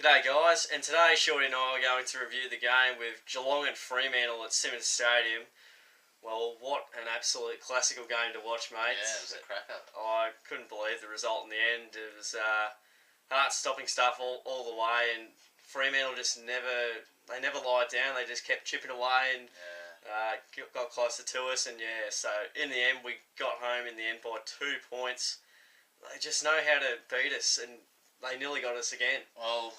G'day guys, and today Shorty and I are going to review the game with Geelong and Fremantle at Simmons Stadium. Well, what an absolute classical game to watch, mate. Yeah, it was a cracker. I couldn't believe the result in the end. It was heart-stopping stuff all the way, and Fremantle just never lied down. They just kept chipping away and got closer to us, and so in the end we got home in the end by 2 points. They just know how to beat us, and they nearly got us again. Well,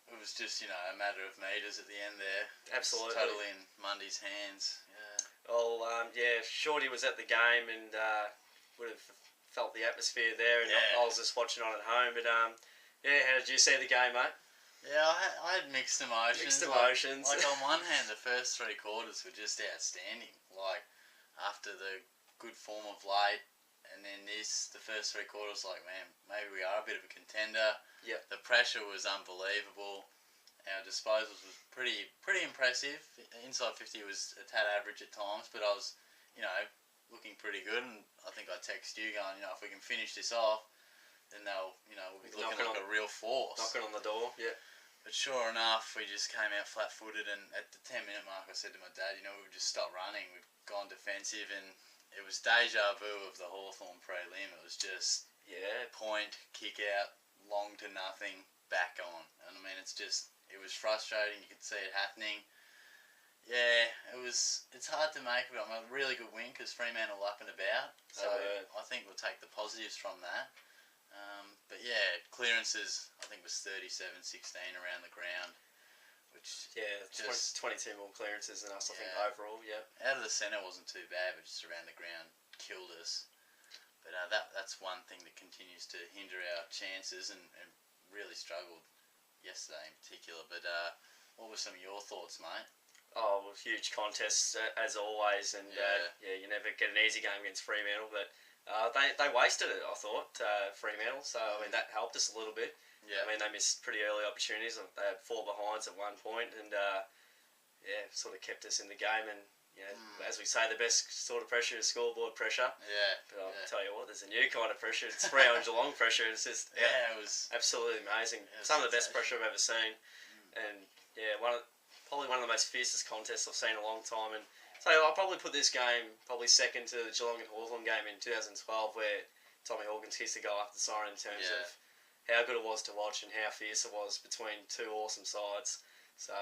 it was just, a matter of metres at the end there. Absolutely. It's totally in Mundy's hands. Yeah. Well, Shorty was at the game and would have felt the atmosphere there, and I was just watching on at home. But, how did you see the game, mate? Yeah, I had mixed emotions. Mixed emotions. Like on one hand, the first 3 quarters were just outstanding. Like, after the good form of late, and then the first 3 quarters, like, man, maybe we are a bit of a contender. Yep. The pressure was unbelievable. Our disposals was pretty impressive. Inside 50 was a tad average at times, but I was, looking pretty good. And I think I texted you going, if we can finish this off, then they'll, we'll be looking like a real force. Knocking on the door, yeah. But sure enough, we just came out flat-footed, and at the 10-minute mark, I said to my dad, we've just stopped running. We've gone defensive, and it was deja vu of the Hawthorn prelim. It was just point, kick out, long to nothing, back on. And I mean, it was frustrating. You could see it happening. Yeah, it's hard to make, but I'm a really good win because Fremantle up and about. So I think we'll take the positives from that. But clearances, I think, was 37-16 around the ground. Which 22 more clearances than us, I think, overall, Out of the centre wasn't too bad, but just around the ground killed us. But that's one thing that continues to hinder our chances, and really struggled yesterday in particular. But what were some of your thoughts, mate? Oh, well, huge contest as always, and you never get an easy game against Fremantle, but they wasted it, I thought, Fremantle, so I mean that helped us a little bit. Yeah. I mean, they missed pretty early opportunities. They had 4 behinds at one point, and sort of kept us in the game. And as we say, the best sort of pressure is scoreboard pressure. Yeah. But I'll tell you what, there's a new kind of pressure. It's Freo and Geelong pressure. It's just it was absolutely amazing. Some of the best pressure I've ever seen, and probably one of the most fiercest contests I've seen in a long time. And so I'll probably put this game probably second to the Geelong and Hawthorn game in 2012, where Tommy Hawkins kissed the goal after the siren in terms of how good it was to watch and how fierce it was between 2 awesome sides. So,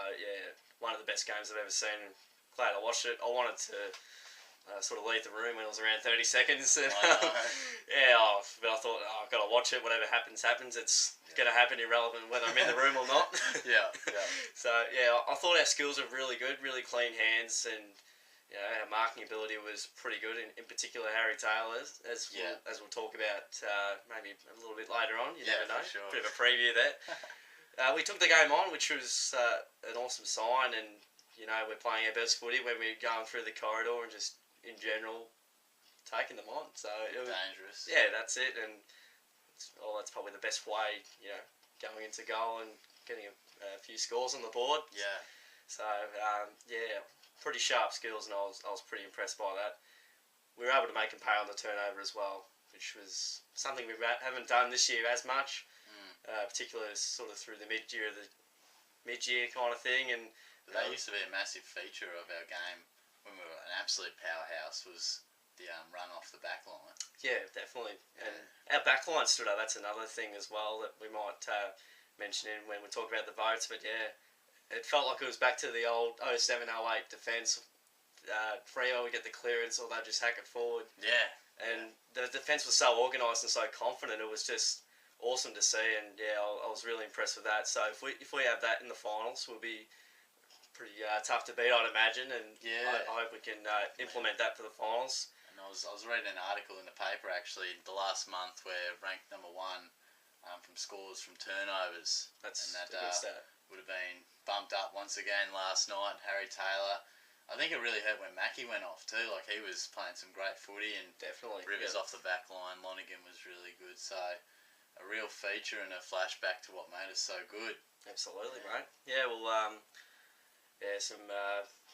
one of the best games I've ever seen. Glad I watched it. I wanted to sort of leave the room when it was around 30 seconds. And, but I thought, I've got to watch it. Whatever happens, happens. It's going to happen irrelevant whether I'm in the room or not. So, I thought our skills were really good, really clean hands, and our marking ability was pretty good, in particular Harry Taylor's, as we'll talk about maybe a little bit later on. You never know. For sure. Bit of a preview there. We took the game on, which was an awesome sign, and we're playing our best footy when we're going through the corridor and just in general taking them on. So it was dangerous. Yeah, that's it, and that's probably the best way, going into goal and getting a few scores on the board. Yeah. So pretty sharp skills, and I was pretty impressed by that. We were able to make them pay on the turnover as well, which was something we haven't done this year as much, particularly sort of through the mid-year kind of thing. And that used to be a massive feature of our game when we were an absolute powerhouse, was the run off the back line. Yeah, definitely. And our back line stood up. That's another thing as well that we might mention in when we talk about the votes. But it felt like it was back to the old 07-08 defence. Freo would get the clearance, or they'd just hack it forward. Yeah. And the defence was so organised and so confident. It was just awesome to see, and I was really impressed with that. So if we have that in the finals, we'll be pretty tough to beat, I'd imagine. And I hope we can implement that for the finals. And I was reading an article in the paper actually the last month where ranked number 1 from scores from turnovers. That's a good stat. Would have been bumped up once again last night. Harry Taylor. I think it really hurt when Mackie went off too. Like, he was playing some great footy, and definitely Rivers off the back line. Lonergan was really good. So a real feature and a flashback to what made us so good. Absolutely, mate. Yeah, well, some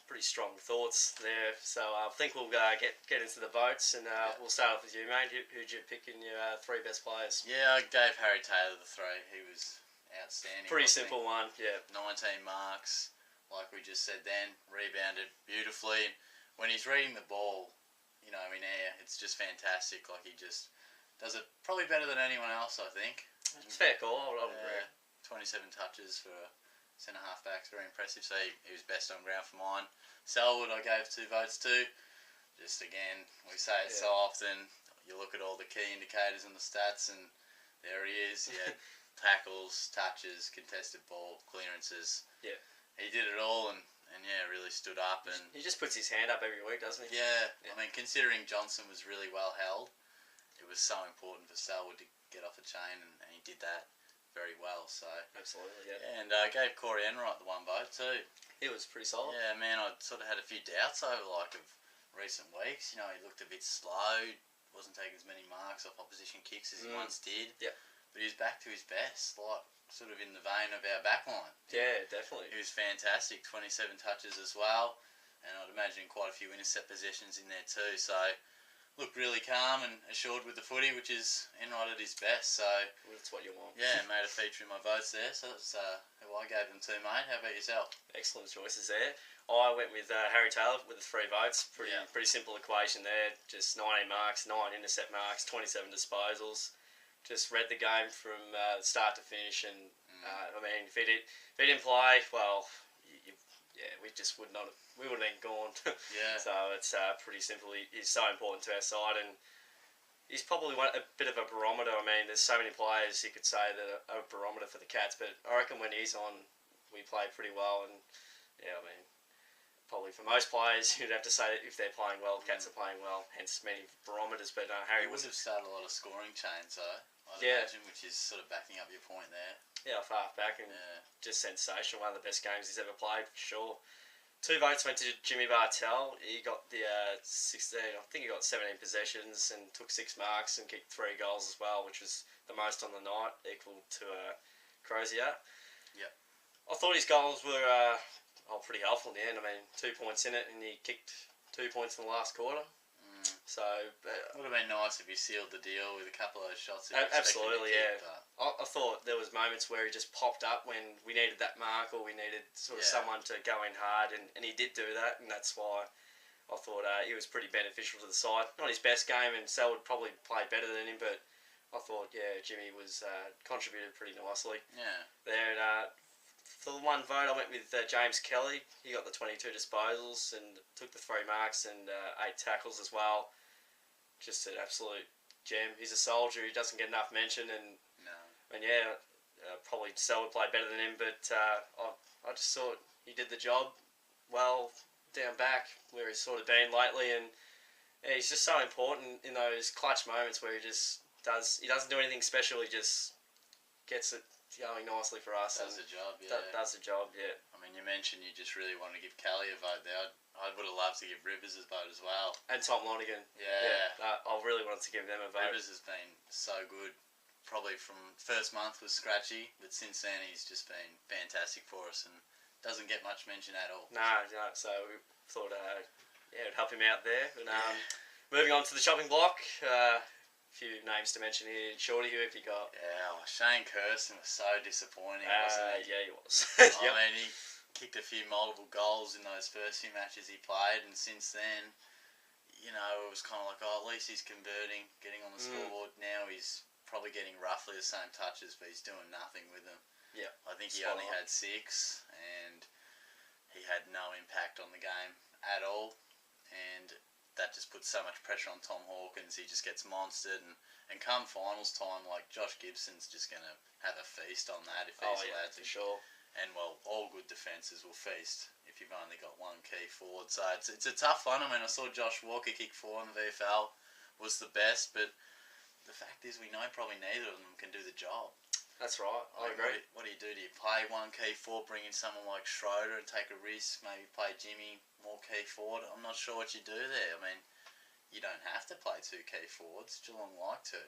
pretty strong thoughts there. So I think we'll get into the votes, and we'll start off with you, mate. Who'd you pick in your 3 best players? Yeah, I gave Harry Taylor the 3. He was outstanding. Pretty simple one, yeah. 19 marks, like we just said then, rebounded beautifully. When he's reading the ball, in air, it's just fantastic. Like, he just does it probably better than anyone else, I think. It's fair call, I would agree. 27 touches for a centre half-back, very impressive. So he was best on ground for mine. Selwood, I gave 2 votes to. Just again, we say it so often. You look at all the key indicators and the stats, and there he is. He had tackles, touches, contested ball, clearances. Yeah. He did it all, and really stood up. And he just puts his hand up every week, doesn't he? Yeah. I mean, considering Johnson was really well held, it was so important for Selwood to get off the chain, and he did that very well. So absolutely, yeah. And gave Corey Enright the 1 vote too. He was pretty solid. Yeah, man, I sort of had a few doubts over of recent weeks. He looked a bit slow. Wasn't taking as many marks off opposition kicks as he once did. Yeah. But he was back to his best, sort of in the vein of our backline. Yeah, definitely. He was fantastic, 27 touches as well, and I'd imagine quite a few intercept possessions in there too. So, looked really calm and assured with the footy, which is Enright at his best. So that's what you want. Yeah, made a feature in my votes there. So that's who I gave them to, mate. How about yourself? Excellent choices there. I went with Harry Taylor with the 3 votes. Pretty simple equation there. Just 19 marks, 9 intercept marks, 27 disposals. Just read the game from start to finish, and I mean, if he didn't play, well, we just would not have. We would have been gone. Yeah. So it's pretty simple. He's so important to our side, and he's probably a bit of a barometer. I mean, there's so many players you could say that are a barometer for the Cats, but I reckon when he's on, we play pretty well, and yeah, I mean. Probably for most players, you'd have to say that if they're playing well, Cats are playing well, hence many barometers. But Harry would have started a lot of scoring chains, though, I'd imagine, which is sort of backing up your point there. Yeah, off half-back, and just sensational. One of the best games he's ever played, for sure. 2 votes went to Jimmy Bartell. He got the 16, I think he got 17 possessions and took 6 marks and kicked 3 goals as well, which was the most on the night, equal to Crozier. Yep. I thought his goals were... pretty helpful in the end. I mean, 2 points in it, and he kicked 2 points in the last quarter. So would have been nice if he sealed the deal with a couple of those shots. Absolutely, yeah. I thought there was moments where he just popped up when we needed that mark, or we needed sort of someone to go in hard, and he did do that, and that's why I thought he was pretty beneficial to the side. Not his best game, and Selwood probably played better than him, but I thought Jimmy was contributed pretty nicely. Yeah. There. For the 1 vote, I went with James Kelly. He got the 22 disposals and took the 3 marks and 8 tackles as well. Just an absolute gem. He's a soldier. He doesn't get enough mention, and probably Selwood played better than him. But I just thought he did the job well down back where he's sort of been lately, and he's just so important in those clutch moments where he doesn't do anything special. He just gets it going nicely for us. Does the job, yeah. Does the job, yeah. I mean, you mentioned you just really want to give Kelly a vote there. I would have loved to give Rivers a vote as well. And Tom Lonergan. Yeah. I really wanted to give them a vote. Rivers has been so good. Probably from first month was scratchy, but since then he's just been fantastic for us and doesn't get much mention at all. No. So we thought, it'd help him out there. But moving on to the chopping block. Few names to mention here. Shorty, who have you got? Yeah, Shane Kirsten was so disappointing, wasn't he? Yeah, he was. I mean, he kicked a few multiple goals in those first few matches he played, and since then, it was kind of like, at least he's converting, getting on the scoreboard. Now he's probably getting roughly the same touches, but he's doing nothing with them. Yeah. I think he only had 6, and he had no impact on the game at all, and that just puts so much pressure on Tom Hawkins. He just gets monstered, and come finals time, like Josh Gibson's just going to have a feast on that if he's allowed to. For sure. And all good defences will feast if you've only got 1 key forward. So it's a tough one. I mean, I saw Josh Walker kick 4 in the VFL, was the best, but the fact is we know probably neither of them can do the job. That's right. I agree. What do you do? Do you play 1 key forward, bring in someone like Schroeder and take a risk? Maybe play Jimmy more key forward? I'm not sure what you do there. I mean, you don't have to play 2 key forwards. Geelong like to.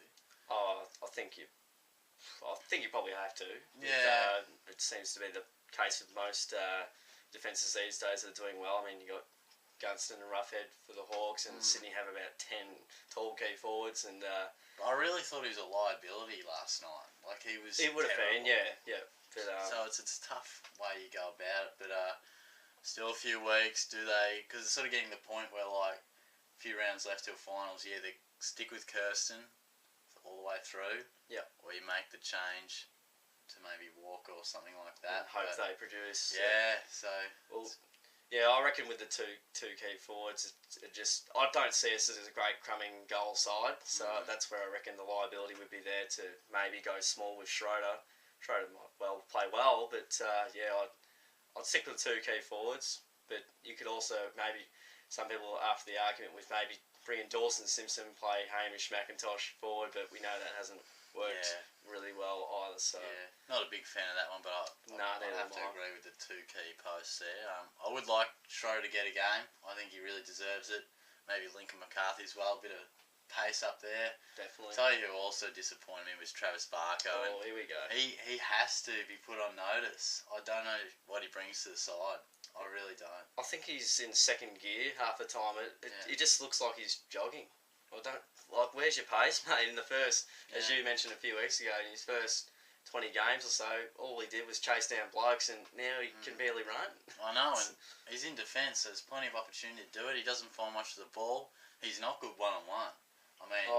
I think you probably have to. Yeah. It seems to be the case with most defences these days that are doing well. I mean, you got Gunston and Roughhead for the Hawks, and Sydney have about 10 tall key forwards, and I really thought he was a liability last night. Like, he was It would have been, yeah. But, so it's a tough way you go about it, but still a few weeks. Do they? Because it's sort of getting to the point where like a few rounds left till finals. You either stick with Kirsten all the way through, or you make the change to maybe Walker or something like that. And hope they produce. Yeah. So. Well, yeah, I reckon with the two key forwards, I don't see us as a great crumbing goal side. So that's where I reckon the liability would be there to maybe go small with Schroeder. Schroeder might play well, but I'd stick with the two key forwards. But you could also maybe, some people after the argument with maybe bringing Dawson Simpson, play Hamish McIntosh forward, but we know that hasn't worked really well either. So not a big fan of that one, but I have to agree with the two key posts there. I would like Schroeder to get a game. I think he really deserves it. Maybe Lincoln McCarthy as well, a bit of pace up there. Definitely. Tell you who also disappointed me was Travis Barco. Oh, here we go. He has to be put on notice. I don't know what he brings to the side. I really don't. I think he's in second gear half the time. It just looks like he's jogging. Where's your pace, mate? In the first, as you mentioned a few weeks ago, in his first 20 games or so, all he did was chase down blokes, and now he can barely run. I know, and he's in defence. So there's plenty of opportunity to do it. He doesn't find much of the ball. He's not good one-on-one. I mean,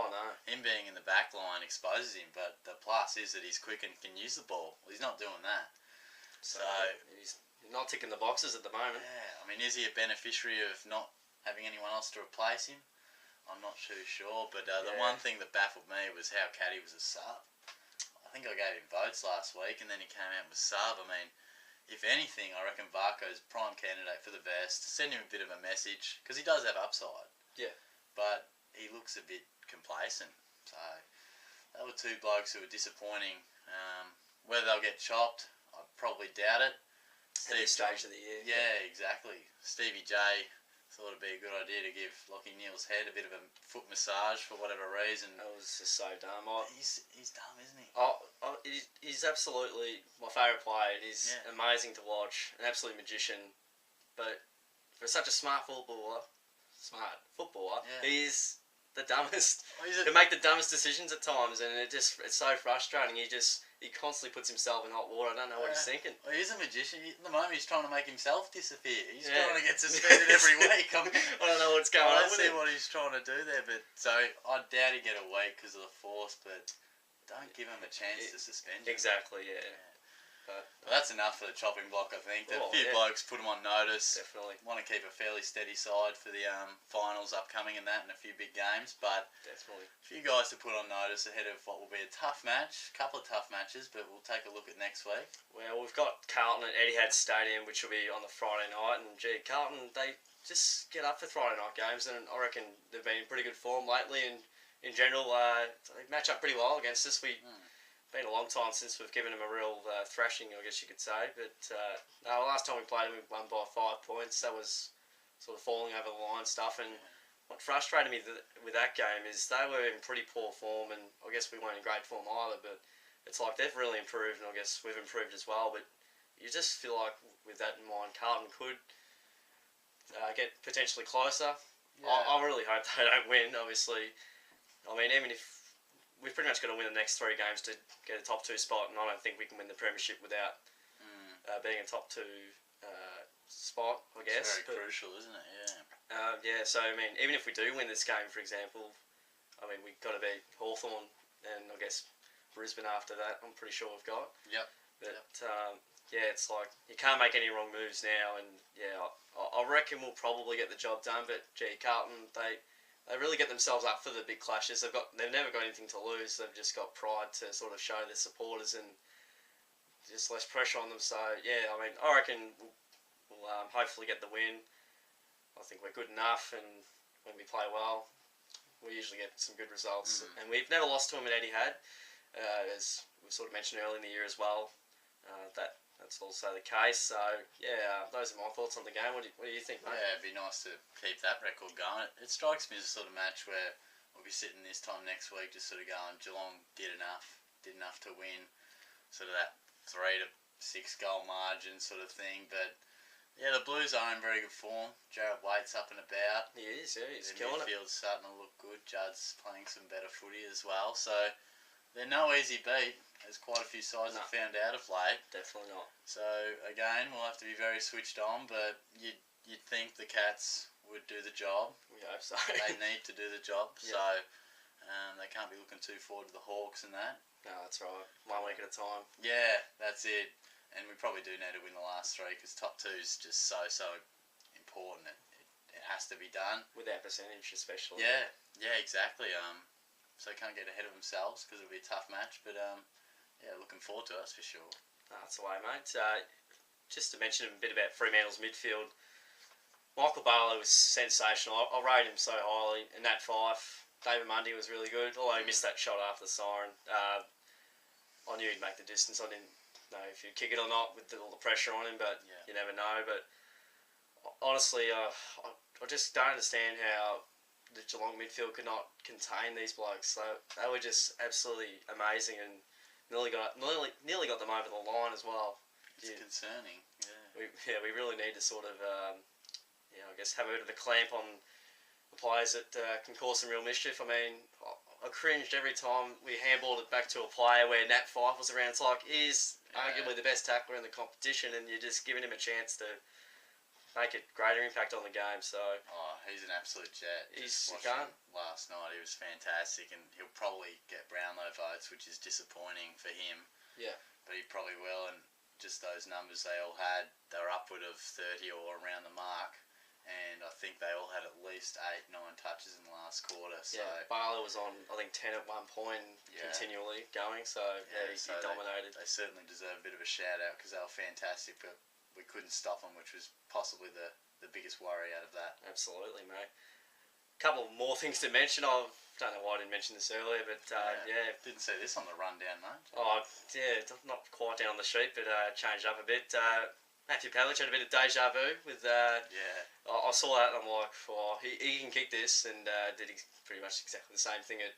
him being in the back line exposes him, but the plus is that he's quick and can use the ball. Well, he's not doing that. So he's not ticking the boxes at the moment. Yeah, I mean, is he a beneficiary of not having anyone else to replace him? I'm not too sure, but the one thing that baffled me was how Caddy was a sub. I think I gave him votes last week, and then he came out with sub. I mean, if anything, I reckon Barco's prime candidate for the vest. Send him a bit of a message, because he does have upside. Yeah. But he looks a bit complacent. So they were two blokes who were disappointing. Whether they'll get chopped, I probably doubt it. At this stage of the year. Yeah, exactly. Stevie J thought it'd be a good idea to give Lockie Neal's head a bit of a foot massage for whatever reason. That was just so dumb. He's dumb, isn't he? He's absolutely my favourite player. He's amazing to watch, an absolute magician. But for such a smart footballer, he's the dumbest. He make the dumbest decisions at times, and it's so frustrating. He constantly puts himself in hot water. I don't know what he's thinking. Well, he's a magician. At the moment, he's trying to make himself disappear. He's trying to get suspended every week. I don't know what's going on. I don't see what he's trying to do there, but so I doubt he'd get a week because of the force, but don't give him a chance to suspend him. Exactly, yeah. Well, that's enough for the chopping block, I think. A few blokes put him on notice. Definitely. Want to keep a fairly steady side for the finals upcoming and that, and a few big games. But definitely a few guys to put on notice ahead of what will be a tough match. A couple of tough matches, but we'll take a look at next week. Well, we've got Carlton at Etihad Stadium, which will be on the Friday night. And, Carlton, they just get up for Friday night games, and I reckon they've been in pretty good form lately. And in general, they match up pretty well against us. Been a long time since we've given them a real thrashing, I guess you could say. But last time we played them, we won by 5 points. That was sort of falling over the line stuff. And what frustrated me with that game is they were in pretty poor form, and I guess we weren't in great form either. But it's like they've really improved, and I guess we've improved as well. But you just feel like, with that in mind, Carlton could get potentially closer. Yeah. I really hope they don't win, obviously. I mean, even if we've pretty much got to win the next 3 games to get a top 2 spot, and I don't think we can win the premiership without being a top 2 spot, I guess. It's very crucial, isn't it? Yeah. So, I mean, even if we do win this game, for example, I mean, we've got to beat Hawthorn and I guess Brisbane after that, I'm pretty sure we've got. Yep. But, it's like you can't make any wrong moves now, and, I reckon we'll probably get the job done, but, Carlton, they really get themselves up for the big clashes. They've never got anything to lose. They've just got pride to sort of show their supporters and just less pressure on them. So, I mean, I reckon we'll hopefully get the win. I think we're good enough, and when we play well, we usually get some good results. And we've never lost to them at Etihad, as we sort of mentioned earlier in the year as well. That's also the case. So, those are my thoughts on the game. What do you think, mate? Yeah, it'd be nice to keep that record going. It strikes me as a sort of match where we'll be sitting this time next week just sort of going, Geelong did enough to win, sort of that 3 to 6 goal margin sort of thing. But, the Blues are in very good form. Jared Waite's up and about. He is, he's killing it. The midfield's starting to look good. Judd's playing some better footy as well. So, they're no easy beat, as quite a few sides No. have found out of late. Definitely not. So again, we'll have to be very switched on, but you'd think the Cats would do the job. We hope so. They need to do the job, Yeah. so they can't be looking too forward to the Hawks and that. No, that's right. 1 week at a time. Yeah, that's it. And we probably do need to win the last three because top two's just so important. It has to be done. With our percentage, especially. Yeah, exactly. So can't get ahead of themselves because it'll be a tough match. But yeah, looking forward to it, that's for sure. No, that's the way, mate. Just to mention a bit about Fremantle's midfield, Michael Barlow was sensational. I rate him so highly. And Nat Fife, David Mundy was really good. Although he missed that shot after the siren. I knew he'd make the distance. I didn't know if he'd kick it or not with all the pressure on him, but you never know. But honestly, I just don't understand how the Geelong midfield could not contain these blokes. They were just absolutely amazing and nearly got them over the line as well. It's concerning. We really need to sort of, I guess, have a bit of a clamp on the players that can cause some real mischief. I mean, I cringed every time we handballed it back to a player where Nat Fife was around. It's like, he's arguably the best tackler in the competition, and you're just giving him a chance to make a greater impact on the game. So he's an absolute jet. He's last night, he was fantastic, and he'll probably get Brownlow votes, which is disappointing for him. Yeah, but he probably will. And just those numbers they all had, they were upward of 30 or around the mark. And I think they all had at least 8-9 touches in the last quarter. So Barlow was on, I think, 10 at one point, continually going. So he dominated. They certainly deserve a bit of a shout out because they were fantastic, but we couldn't stop them, which was possibly the biggest worry out of that. Absolutely, mate. A couple more things to mention. I don't know why I didn't mention this earlier, but didn't see this on the rundown, mate. Not quite down on the sheet, but changed up a bit. Matthew Pavlich had a bit of deja vu with. I saw that and I'm like, he can kick this, and did pretty much exactly the same thing at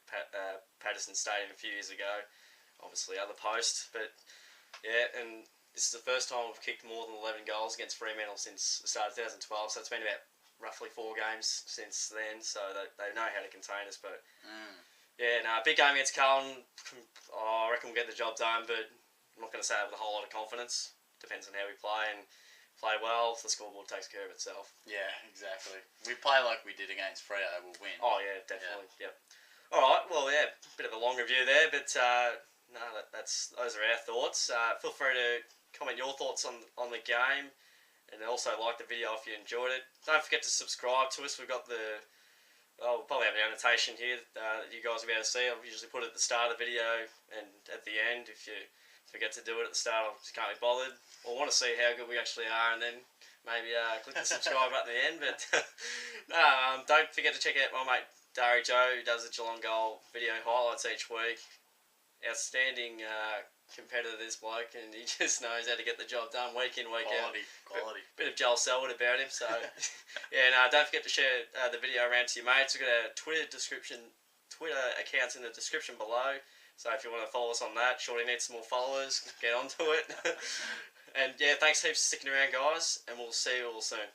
Patterson Stadium a few years ago. Obviously, other post, but and this is the first time we've kicked more than 11 goals against Fremantle since the start of 2012. So it's been about roughly 4 games since then. So they know how to contain us, but big game against Carlton. I reckon we'll get the job done, but I'm not going to say it with a whole lot of confidence. Depends on how we play, and play well, the scoreboard takes care of itself. Yeah, exactly. We play like we did against Freo, we'll win. Oh yeah, definitely. Yep. All right. Well, bit of a long review there, but those are our thoughts. Feel free to comment your thoughts on the game, and also like the video if you enjoyed it. Don't forget to subscribe to us. We've got we'll probably have an annotation here that you guys will be able to see. I'll usually put it at the start of the video and at the end. If you forget to do it at the start, I just can't be bothered. Or want to see how good we actually are, and then maybe click the subscribe button at the end. But don't forget to check out my mate Darijoe, who does the Geelong Goal video highlights each week. Outstanding competitor, this bloke, and he just knows how to get the job done week in, week out. Quality. Bit of Joel Selwood about him. So don't forget to share the video around to your mates. We've got a Twitter accounts in the description below. So if you want to follow us on that, Shorty needs some more followers. Get onto it. And thanks heaps for sticking around, guys, and we'll see you all soon.